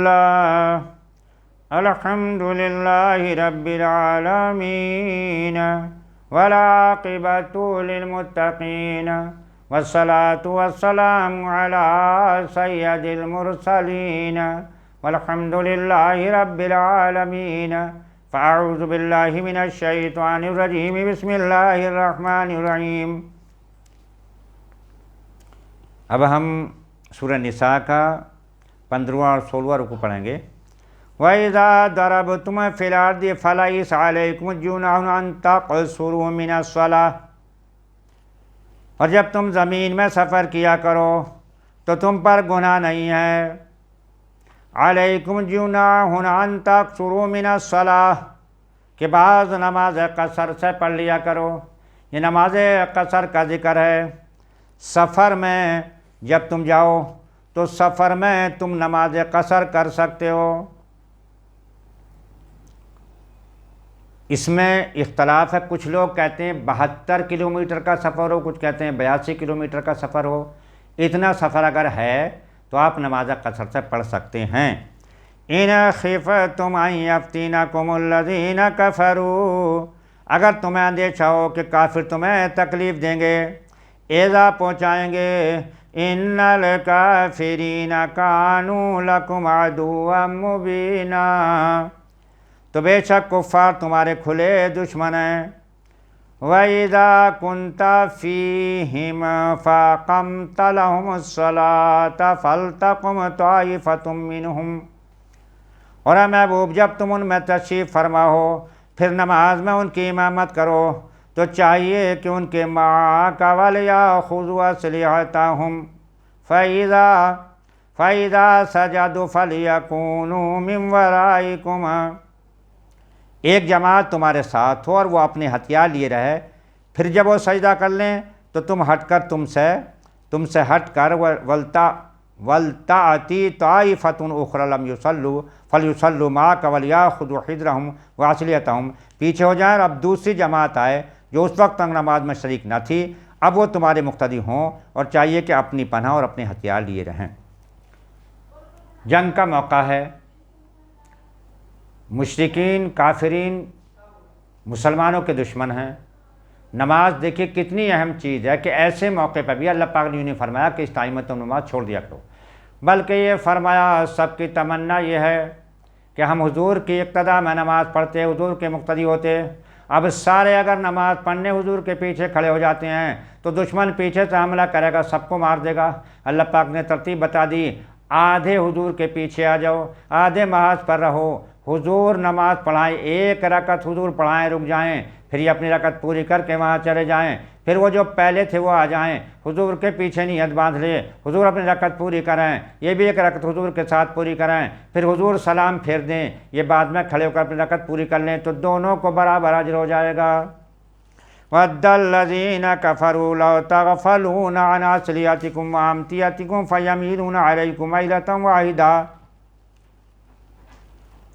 الصلاة الحمد لله رب العالمين والعاقبة للمتقين والصلاة والسلام على سيد المرسلين والحمد لله رب العالمين فأعوذ بالله من الشيطان الرجيم بسم الله الرحمن الرحيم۔ اب ہم سورہ نساء کا 15واں اور 16واں رکوع پڑھیں گے۔ وَإِذَا ضَرَبْتُمْ فِي الْأَرْضِ فَلَيْسَ عَلَيْكُمْ جُنَاحٌ أَن تَقْصُرُوا مِنَ الصَّلَاةِ، اور جب تم زمین میں سفر کیا کرو تو تم پر گناہ نہیں ہے۔ عَلَيْكُمْ جُنَاحٌ أَن تَقْصُرُوا مِنَ الصَّلَاةِ کہ بعض نماز قصر سے پڑھ لیا کرو۔ یہ نماز قصر کا ذکر ہے۔ سفر میں جب تم جاؤ تو سفر میں تم نماز قصر کر سکتے ہو۔ اس میں اختلاف ہے، کچھ لوگ کہتے ہیں 72 کلومیٹر کا سفر ہو، کچھ کہتے ہیں 82 کلومیٹر کا سفر ہو۔ اتنا سفر اگر ہے تو آپ نماز قصر سے پڑھ سکتے ہیں۔ ان خفتم ان یفتنکم الذین کفروا، اگر تمہیں اندیشہ ہو کہ کافر تمہیں تکلیف دیں گے، ایذا پہنچائیں گے، ان الکافرین کانوا لکم عدوا مبینا، تو بے شک کفار تمہارے کھلے دشمن ہیں۔ وَإِذَا كُنْتَ فِيهِمْ فَأَقَمْتَ لَهُمُ الصَّلَاةَ فَلْتَقُمْ طَائِفَةٌ مِّنْهُمْ، اور اے محبوب جب تم ان میں تشریف فرما ہو پھر نماز میں ان کی امامت کرو تو چاہیے کہ ان کے معاک وَلْيَأْخُذُوا أَسْلِحَتَهُمْ فَإِذَا سَجَدُوا فَلْيَكُونُوا مِنْ وَرَائِكُمْ، ایک جماعت تمہارے ساتھ ہو اور وہ اپنے ہتھیار لیے رہے، پھر جب وہ سجدہ کر لیں تو تم تم سے ہٹ کر وَلْتَأْتِ طَائِفَةٌ أُخْرَىٰ لَمْ يُصَلُّوا فَلْيُصَلُّوا مَعَكَ وَلْيَأْخُذُوا حِذْرَهُمْ وَأَسْلِحَتَهُمْ، پیچھے ہو جائیں اور اب دوسری جماعت آئے جو اس وقت تک نماز میں شریک نہ تھی، اب وہ تمہارے مقتدی ہوں اور چاہیے کہ اپنی پناہ اور اپنے ہتھیار لیے رہیں۔ جنگ کا موقع ہے، مشرکین کافرین مسلمانوں کے دشمن ہیں۔ نماز دیکھیے کتنی اہم چیز ہے کہ ایسے موقع پہ بھی اللہ پاک نے نہیں فرمایا کہ اس ٹائم میں تم نماز چھوڑ دیا کرو، بلکہ یہ فرمایا سب کی تمنا یہ ہے کہ ہم حضور کی اقتداء میں نماز پڑھتے، حضور کے مقتدی ہوتے۔ اب سارے اگر نماز پڑھنے حضور کے پیچھے کھڑے ہو جاتے ہیں تو دشمن پیچھے سے حملہ کرے گا، سب کو مار دے گا۔ اللہ پاک نے ترتیب بتا دی، آدھے حضور کے پیچھے آ جاؤ، آدھے محاذ پر رہو، حضور نماز پڑھائیں، ایک رکعت حضور پڑھائیں، رک جائیں، پھر یہ اپنی رکعت پوری کر کے وہاں چلے جائیں، پھر وہ جو پہلے تھے وہ آ جائیں، حضور کے پیچھے نیت باندھ لے، حضور اپنی رکعت پوری کریں، یہ بھی ایک رکعت حضور کے ساتھ پوری کریں، پھر حضور سلام پھیر دیں، یہ بعد میں کھڑے ہو کر اپنی رکعت پوری کر لیں، تو دونوں کو برابر اجر ہو جائے گا۔ وَدَّ الَّذِينَ كَفَرُوا لَوْ تَغْفَلُونَ عَنْ أَسْلِحَتِكُمْ وَأَمْتِعَتِكُمْ فَيَمِيلُونَ عَلَيْكُمْ مَيْلَةً وَاحِدَةً،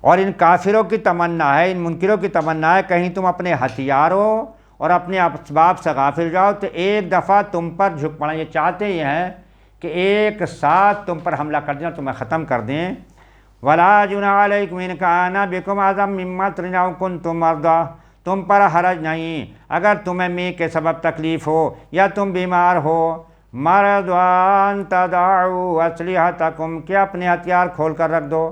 اور ان کافروں کی تمنا ہے، ان منکروں کی تمنا ہے کہیں تم اپنے ہتھیاروں اور اپنے اسباب سے غافل جاؤ تو ایک دفعہ تم پر جھک پڑیں۔ یہ چاہتے یہ ہیں کہ ایک ساتھ تم پر حملہ کر دیں، تمہیں ختم کر دیں۔ وَلَا جُنَاحَ عَلَيْكُمْ إِن كَانَ بِكُمْ أَذًى مِّن مَّطَرٍ أَوْ كُنتُم مَّرْضَىٰ، تم پر حرج نہیں اگر تمہیں میگھ کے سبب تکلیف ہو یا تم بیمار ہو۔ مَرَضًا أَن تَضَعُوا أَسْلِحَتَكُمْ کہ اپنے ہتھیار کھول کر رکھ دو۔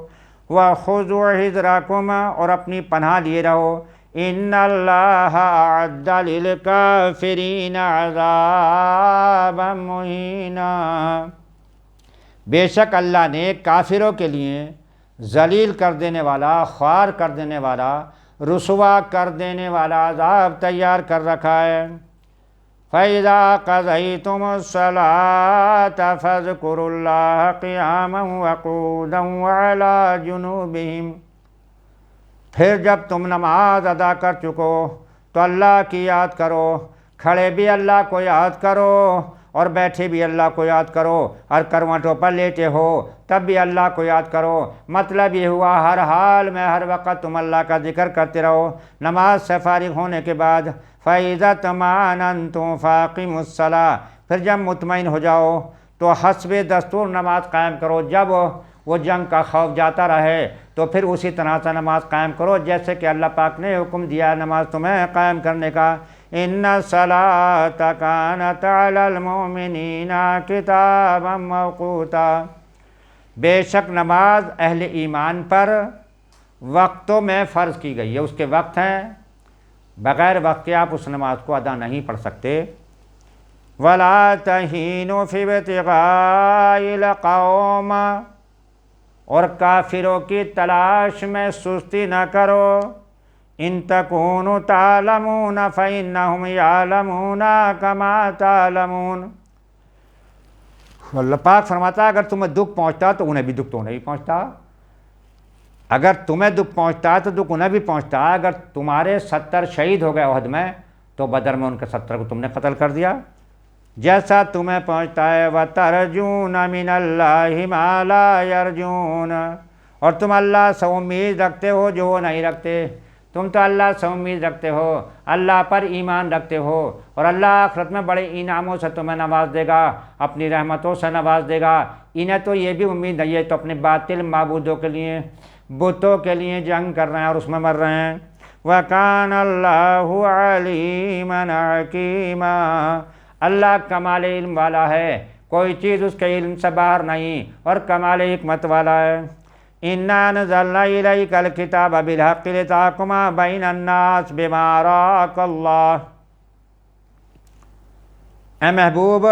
وَخُذُوا حِذْرَكُمْ اور اپنی پناہ لیے رہو۔ إِنَّ اللَّهَ أَعَدَّ لِلْكَافِرِينَ عَذَابًا مُّهِينًا، بے شک اللہ نے کافروں کے لیے ذلیل کر دینے والا، خوار کر دینے والا، رسوا کر دینے والا عذاب تیار کر رکھا ہے۔ فَإِذَا قَضَيْتُمُ الصَّلَاةَ فَاذْكُرُوا اللَّهَ قِيَامًا وَقُعُودًا وَعَلَىٰ جُنُوبِهِمْ، پھر جب تم نماز ادا کر چکو تو اللہ کی یاد کرو، کھڑے بھی اللہ کو یاد کرو اور بیٹھے بھی اللہ کو یاد کرو، اور کروٹوں پر لیٹے ہو تب بھی اللہ کو یاد کرو۔ مطلب یہ ہوا ہر حال میں ہر وقت تم اللہ کا ذکر کرتے رہو۔ نماز سے فارغ ہونے کے بعد فَإِذَا اطْمَأْنَنْتُمْ فَأَقِیمُوا الصَّلَاةَ، پھر جب مطمئن ہو جاؤ تو حسب دستور نماز قائم کرو۔ جب وہ جنگ کا خوف جاتا رہے تو پھر اسی طرح سے نماز قائم کرو جیسے کہ اللہ پاک نے حکم دیا نماز تمہیں قائم کرنے کا۔ ان الصلاۃ کانت علی المؤمنین کتابا موقوتا، بے شک نماز اہل ایمان پر وقتوں میں فرض کی گئی ہے، اس کے وقت ہیں، بغیر وقت کے آپ اس نماز کو ادا نہیں پڑھ سکتے۔ وَلَا تَهِینُوا فِی ابْتِغَاءِ الْقَوْمِ، اور کافروں کی تلاش میں سستی نہ کرو۔ ان تکونوا تعلمون فإنهم یعلمون کما تعلمون، اللہ پاک فرماتا ہے اگر تمہیں دکھ پہنچتا تو انہیں بھی دکھ تو انہیں بھی پہنچتا، اگر تمہیں دکھ پہنچتا ہے تو دکھ انہیں بھی پہنچتا ہے۔ اگر تمہارے 70 شہید ہو گئے احد میں تو بدر میں ان کے 70 کو تم نے قتل کر دیا، جیسا تمہیں پہنچتا ہے۔ وَتَرْجُونَ مِنَ اللَّهِ مَا لَا يَرْجُونَ، اور تم اللہ سے امید رکھتے ہو جو وہ نہیں رکھتے، تم تو اللہ سے امید رکھتے ہو، اللہ پر ایمان رکھتے ہو، اور اللہ آخرت میں بڑے انعاموں سے تمہیں نواز دے گا، اپنی رحمتوں سے نواز دے گا۔ انہیں تو یہ بھی امید نہیں ہے، تو اپنے باطل معبودوں کے لیے، بتوں کے لیے جنگ کر رہے ہیں اور اس میں مر رہے ہیں۔ وَكَانَ اللَّهُ عَلِيمًا حَكِيمًا، اللہ کمال علم والا ہے، کوئی چیز اس کے علم سے باہر نہیں، اور کمال حکمت والا ہے۔ اِنَّا نَزَلْنَا إِلَيْكَ الْكِتَابَ بِالْحَقِّ لِتَحْكُمَ بَيْنَ النَّاسِ بِمَا أَرَاكَ اللَّهُ، اے محبوب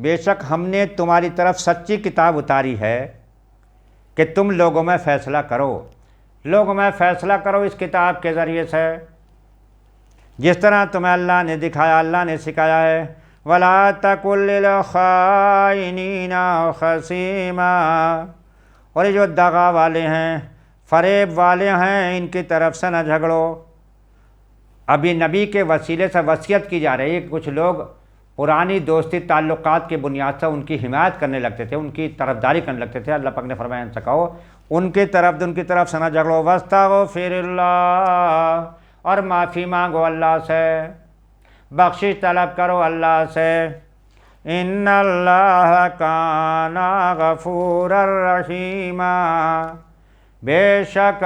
بے شک ہم نے تمہاری طرف سچی کتاب اتاری ہے کہ تم لوگوں میں فیصلہ کرو، لوگوں میں فیصلہ کرو اس کتاب کے ذریعے سے، جس طرح تمہیں اللہ نے دکھایا، اللہ نے سکھایا ہے۔ وَلَا تَكُن لِّلْخَائِنِينَ خَصِيمًا، اور یہ جو دغا والے ہیں، فریب والے ہیں، ان کی طرف سے نہ جھگڑو۔ ابھی نبی کے وسیلے سے وصیت کی جا رہی ہے کہ کچھ لوگ پرانی دوستی تعلقات کی بنیاد سے ان کی حمایت کرنے لگتے تھے، ان کی طرفداری کرنے لگتے تھے۔ اللہ پاک نے فرمایا ان سے کہو ان کی طرف سے نہ جھگڑو۔ وَاسْتَغْفِرِ اللَّهَ، اور معافی مانگو اللہ سے، بخشش طلب کرو اللہ سے۔ ان اللہ کان غفورا رحیما، بے شک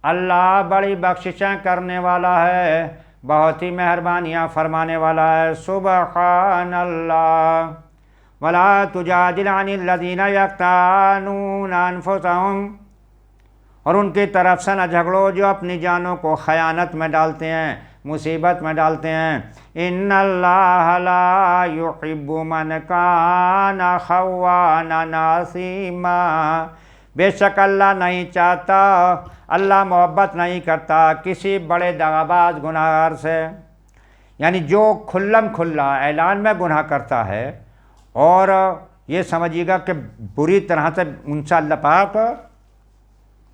اللہ بڑی بخششیں کرنے والا ہے، بہت ہی مہربانیاں فرمانے والا ہے۔ سبحان اللہ۔ ولا تجادل عن الذین یختانون انفسهم، اور ان کی طرف سے نہ جھگڑو جو اپنی جانوں کو خیانت میں ڈالتے ہیں، مصیبت میں ڈالتے ہیں۔ ان اللہ لا يحب من کان خوانا ناثیما، بے شک اللہ نہیں چاہتا، اللہ محبت نہیں کرتا کسی بڑے دغاباز گناہگار سے، یعنی جو کھلم کھلا اعلان میں گناہ کرتا ہے اور یہ سمجھیے گا کہ بری طرح سے ان سے اللہ پاک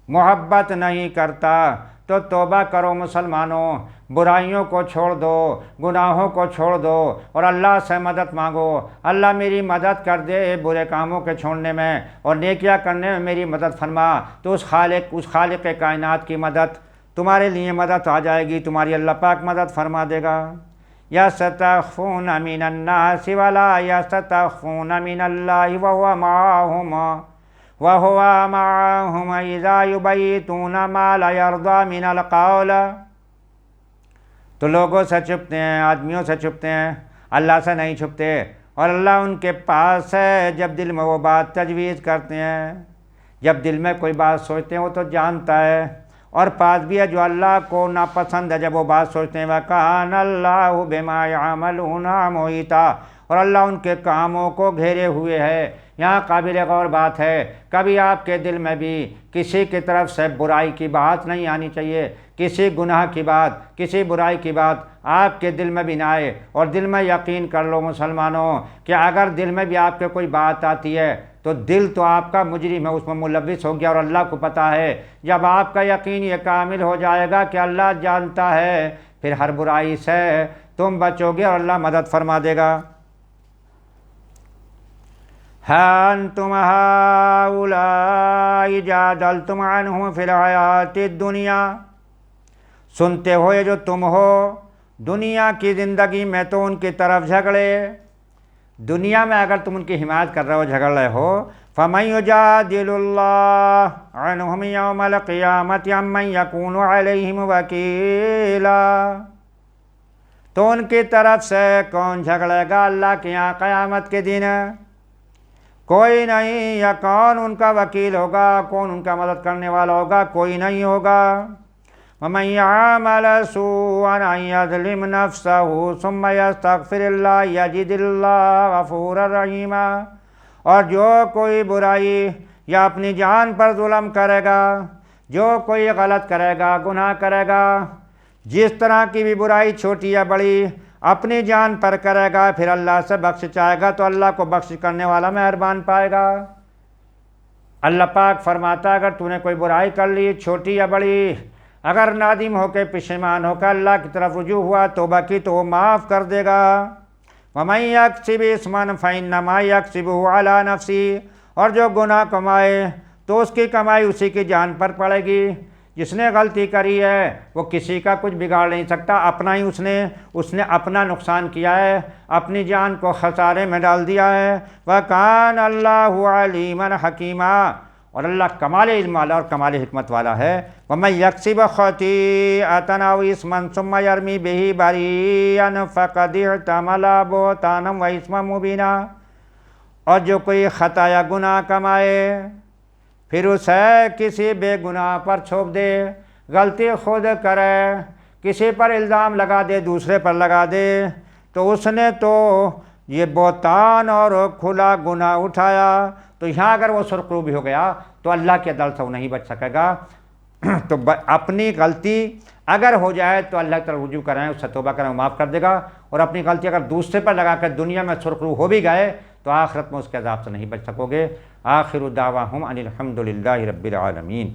محبت نہیں کرتا۔ تو توبہ کرو مسلمانوں، برائیوں کو چھوڑ دو، گناہوں کو چھوڑ دو، اور اللہ سے مدد مانگو۔ اللہ میری مدد کر دے برے کاموں کے چھوڑنے میں اور نیکیاں کرنے میں میری مدد فرما، تو اس خالق کائنات کی مدد تمہارے لیے مدد آ جائے گی، تمہاری اللہ پاک مدد فرما دے گا۔ یستخفون من الناس ولا یستخفون من اللہ وهو معهم اذا یبیتون ما لا یرضی من القول، تو لوگوں سے چھپتے ہیں، آدمیوں سے چھپتے ہیں، اللہ سے نہیں چھپتے، اور اللہ ان کے پاس ہے جب دل میں وہ بات تجویز کرتے ہیں، جب دل میں کوئی بات سوچتے ہیں وہ تو جانتا ہے، اور پاس بھی ہے جو اللہ کو ناپسند ہے جب وہ بات سوچتے ہیں۔ وَكَانَ اللَّهُ بِمَا يَعْمَلُونَ مُحِيطًا، اور اللہ ان کے کاموں کو گھیرے ہوئے ہے۔ یہاں قابل غور بات ہے، کبھی آپ کے دل میں بھی کسی کی طرف سے برائی کی بات نہیں آنی چاہیے، کسی گناہ کی بات، کسی برائی کی بات آپ کے دل میں بھی نہ آئے، اور دل میں یقین کر لو مسلمانوں کہ اگر دل میں بھی آپ کے کوئی بات آتی ہے تو دل تو آپ کا مجرم ہے، اس میں ملوث ہو گیا، اور اللہ کو پتہ ہے۔ جب آپ کا یقین یہ کامل ہو جائے گا کہ اللہ جانتا ہے، پھر ہر برائی سے تم بچو گے اور اللہ مدد فرما دے گا۔ ہاں انتم ہؤلاء جادلتم عنہم فی الحیاۃ الدنیا، سنتے ہو یہ جو تم ہو دنیا کی زندگی میں تو ان کی طرف جھگڑے، دنیا میں اگر تم ان کی حمایت کر رہے ہو، جھگڑ رہے ہو، فَمَن يُجَادِلُ اللَّهَ عَنْهُمْ يَوْمَ الْقِيَامَةِ عَمَّن يَكُونُ عَلَيْهِمْ وَكِيلًا، تو ان کی طرف سے کون جھگڑے گا اللہ کے یہاں قیامت کے دن؟ کوئی نہیں. یا کون ان کا وکیل ہوگا، کون ان کا مدد کرنے والا ہوگا؟ کوئی نہیں ہوگا. وَمَن يَعْمَلْ سُوءًا أَن يَظْلِمْ نَفْسَهُ ثُمَّ يَسْتَغْفِرِ اللَّهَ يَجِدِ اللَّهَ غَفُورًا رَحِيمًا، اور جو کوئی برائی یا اپنی جان پر ظلم کرے گا، جو کوئی غلط کرے گا، گناہ کرے گا، جس طرح کی بھی برائی چھوٹی یا بڑی اپنی جان پر کرے گا، پھر اللہ سے بخش چاہے گا تو اللہ کو بخش کرنے والا مہربان پائے گا. اللہ پاک فرماتا ہے اگر تو نے کوئی برائی کر لی چھوٹی یا بڑی، اگر نادم ہو کے پشیمان ہو کے اللہ کی طرف رجوع ہوا، توبہ کی، تو وہ معاف کر دے گا. وَمَن يَكْسِبْ إِثْمًا فَإِنَّمَا يَكْسِبُهُ عَلَى نَفْسِهِ، اور جو گناہ کمائے تو اس کی کمائی اسی کی جان پر پڑے گی. جس نے غلطی کری ہے وہ کسی کا کچھ بگاڑ نہیں سکتا، اپنا ہی اس نے اپنا نقصان کیا ہے، اپنی جان کو خسارے میں ڈال دیا ہے. وَكَانَ اللَّهُ عَلِيمًا حَكِيمًا، اور اللہ کمال علم والا اور کمال حکمت والا ہے. وَمَن يَكْسِبْ خَطِيئَةً أَوْ إِثْمًا ثُمَّ يَرْمِ بِهِ بَرِيئًا فَقَدِ احْتَمَلَ بُهْتَانًا وَإِثْمًا مُبِينًا، اور جو کوئی خطا یا گناہ کمائے پھر اسے کسی بے گناہ پر چھوپ دے، غلطی خود کرے، کسی پر الزام لگا دے، دوسرے پر لگا دے، تو اس نے تو یہ بہتان اور کھلا گناہ اٹھایا. تو یہاں اگر وہ سرخرو بھی ہو گیا تو اللہ کی عدالت سے وہ نہیں بچ سکے گا. تو اپنی غلطی اگر ہو جائے تو اللہ کی طرف رجوع کریں، اس سے توبہ کریں، وہ معاف کر دے گا. اور اپنی غلطی اگر دوسرے پر لگا کر دنیا میں سرخرو ہو بھی گئے تو آخرت میں اس کے عذاب سے نہیں بچ سکو گے. آخر دعواہم ان الحمد للہ رب العالمین.